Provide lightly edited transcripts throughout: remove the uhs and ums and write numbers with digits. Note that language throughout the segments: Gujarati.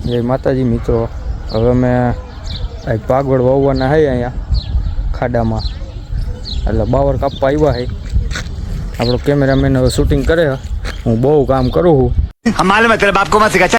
જય માતાજી મિત્રો, હવે અમે એક પાગવડ વાવવાના છે અહીંયા ખાડામાં, એટલે બાવર કાપવા આવ્યા છે. આપણો કેમેરામેન હવે શૂટિંગ કરે, હું બહુ કામ કરું છું. हमारे मतलब आपको मत सिखा.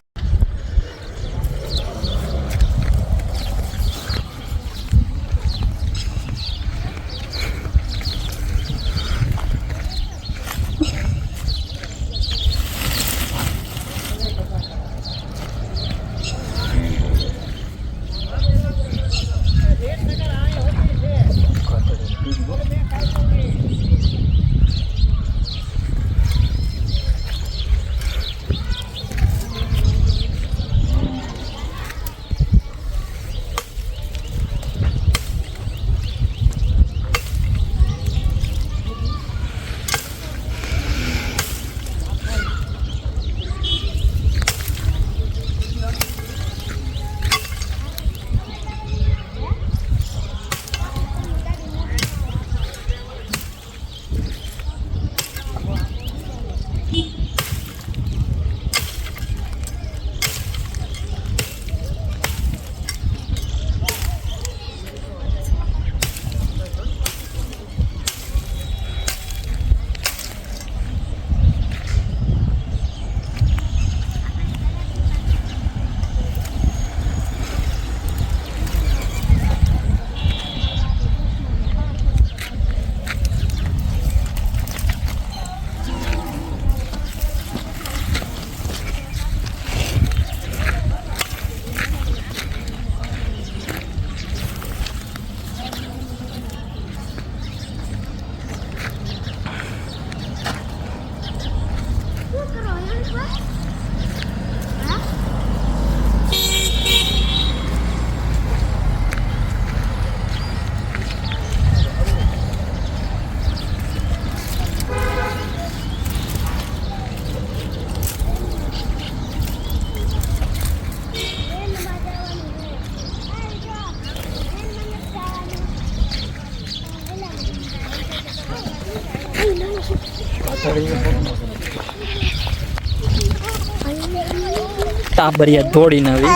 टाबरिया दौड़ी न આવી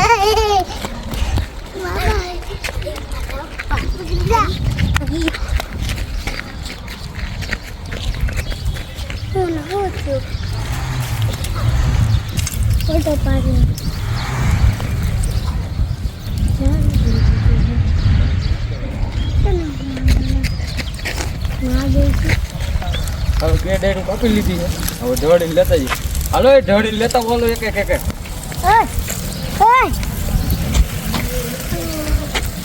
હવે કે ડેડી કાપી લીધી છે, હવે ઢોળી લેતા જઈએ. હાલો એ ઢોળી લેતા બોલો એક એક એક. Oi! Oi!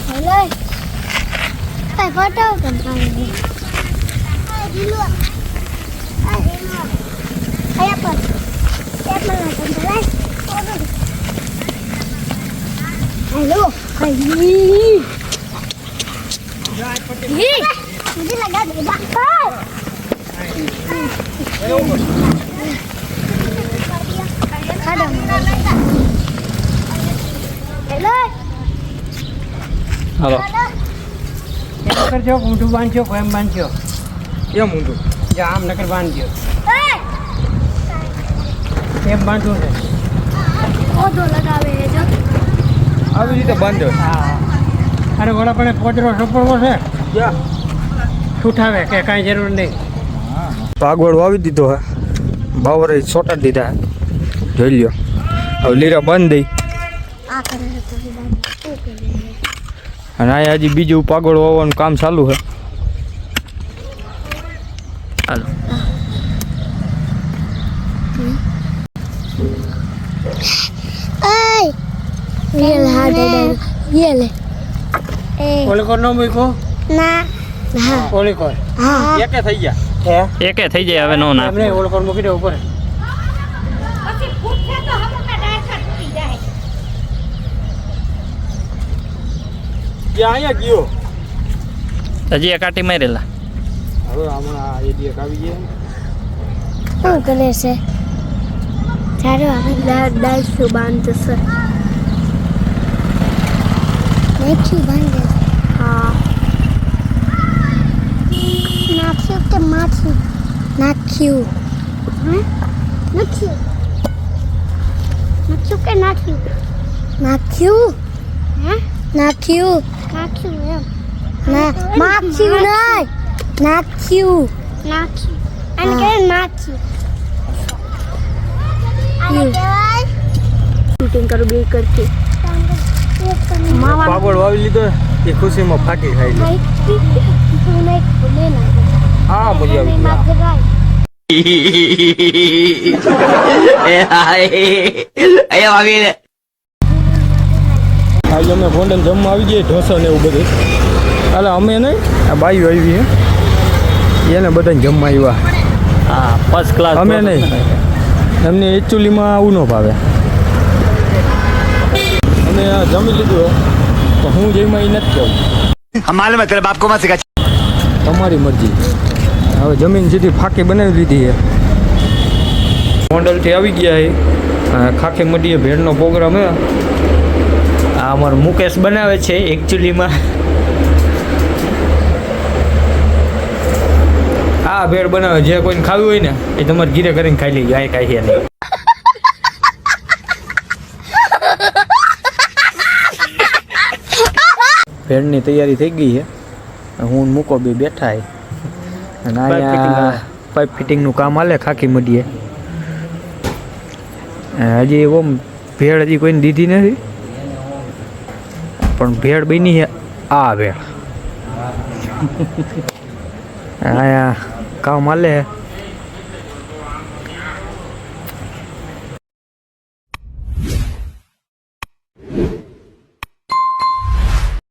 Hello! Ay, foto kan kami. Ay, dulu. Ay, dulu. Ay, apa? Siap mana tempat? Hello. Ay. Ih. Ini lagi ada bakal. Kadang. Hello. હાલો કરજો ઊંધું બાંધજો એમ બાંધજો કેમ ઊંધું જામનગર બાંધજો એમ બાંધવું છે ઓધો લગાવે જો આવી રીતે બાંધો. હા અને ઓલા પણ પોદરો સપડવો છે ક્યાં છૂટાવે કે કાંઈ જરૂર નહીં. પાગવડ વાવી દીધો હે, બાવર છોટા દીધા હે, જોઈ લ્યો. હવે લીરા બંધ દઈ આ કરે તો અને અહીંયા હજી બીજું પાગવડ વાવવાનું કામ ચાલુ છે. હાલો Ay. Real hard real. ઓલી કોર નો મૂકો ના હા ઓલી કોર હા એકે થઈ ગયા હે એકે થઈ જાય હવે નો ના એમને ઓલી કોર મૂકી દે ઉપર. પછી ફૂટશે તો હમણાં ડાયસર તૂટી જાય. ત્યાં અહીંયા ગયો હજી એક આટી મારેલા. હવે હમણાં એ એક આવી ગયા. શું કરે છે? ચાલો આપણે ડાયસું બાંધશે. નાખ્યું બાંધે. હા નાખ્યું કે માથું નાખ્યું. નાખ્યું નાખ્યું કે નાખ્યું નાખ્યું નાખ્યું નાખ્યું એમ ના નાખ્યું નહીં નાખ્યું નાખ્યું અને કે નાખ્યું આને કહેવાય શૂટિંગ કરું બે કરતી માવા પાગોળ વાવી લીધો એ ખુશીમાં ફાટી ખાઈ લે હા મજા આવી આજે અમે ગોંડલ જમવા આવી ગયા ઢોસા ને એવું બધું એટલે અમે નહીં આ બાઈઓ આવી હે એને બધાને જમવા આવ્યા હા ફર્સ્ટ ક્લાસ અમે નહીં એમને એકચ્યુઅલીમાં આવું ન ભાવે અમે આ જમી લીધું તો હું જઈમાં એ નથી કહું हम मालूम है तेरे बाप को मत सिखा। તમારી મરજી હવે જમીન સીધી ફાંકી બનાવી લીધી છે ગોંડલથી આવી ગયા છે ખાખી મઢીએ ભેળનો પ્રોગ્રામ હે આ અમારો મુકેશ બનાવે છે એકચ્યુઅલીમાં આ ભેળ બનાવે જે કોઈને ખાવી હોય ને એ તમારે ઘીરે કરીને ખાઈ લેજો આ કાંઈ છે નહીં ભેળની તૈયારી થઈ ગઈ છે હું મૂકો બી બેઠા છે અને અહીંયા પાઇપ ફિટિંગનું કામ હાલે ખાખી મઢીએ હજી એમ ભેળ હજી કોઈને દીધી નથી પણ ભેળ બની છે આ ભેળ અહીંયા કામ હાલે